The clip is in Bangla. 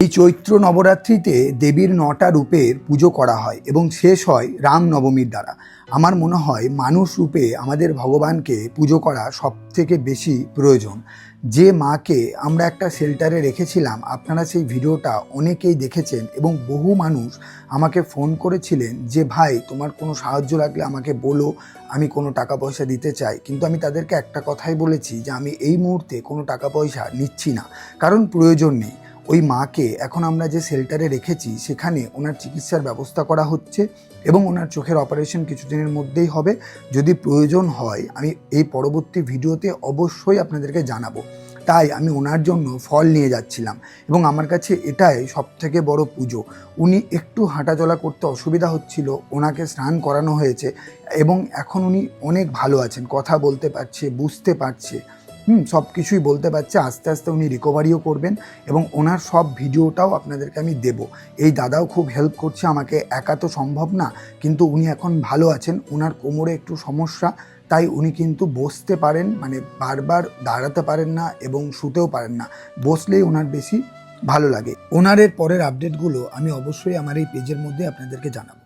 এই চৈত্র নবরাত্রিতে দেবীর ৯টা রূপের পুজো করা হয় এবং শেষ হয় রামনবমীর দ্বারা। আমার মনে হয় মানুষ রূপে আমাদের ভগবানকে পুজো করা সবথেকে বেশি প্রয়োজন। যে মাকে আমরা একটা শেল্টারে রেখেছিলাম, আপনারা সেই ভিডিওটা অনেকেই দেখেছেন এবং বহু মানুষ আমাকে ফোন করেছিলেন যে ভাই তোমার কোনো সাহায্য লাগলে আমাকে বলো, আমি কোনো টাকা পয়সা দিতে চাই। কিন্তু আমি তাদেরকে একটা কথাই বলেছি যে আমি এই মুহূর্তে কোনো টাকা পয়সা নিচ্ছি না, কারণ প্রয়োজন নেই। ওই মাকে এখন আমরা যে শেল্টারে রেখেছি সেখানে ওনার চিকিৎসার ব্যবস্থা করা হচ্ছে এবং ওনার চোখের অপারেশন কিছুদিনের মধ্যেই হবে। যদি প্রয়োজন হয় আমি এই পরবর্তী ভিডিওতে অবশ্যই আপনাদেরকে জানাবো। তাই আমি ওনার জন্য ফল নিয়ে যাচ্ছিলাম এবং আমার কাছে এটাই সবথেকে বড় পুজো। উনি একটু হাঁটাচলা করতে অসুবিধা হচ্ছিল, ওনাকে স্নান করানো হয়েছে এবং এখন উনি অনেক ভালো আছেন, কথা বলতে পারছে, বুঝতে পারছে, সব কিছুই বলতে পারছে। আস্তে আস্তে উনি রিকভারিও করবেন এবং ওনার সব ভিডিওটাও আপনাদেরকে আমি দেব। এই দাদাও খুব হেল্প করছে আমাকে, একা তো সম্ভব না, কিন্তু উনি এখন ভালো আছেন। ওনার কোমরে একটু সমস্যা, তাই উনি কিন্তু বসতে পারেন, মানে বারবার দাঁড়াতে পারেন না এবং শুতেও পারেন না, বসলেই ওনার বেশি ভালো লাগে। ওনার এর পরের আপডেটগুলো আমি অবশ্যই আমার এই পেজের মধ্যে আপনাদেরকে জানাবো।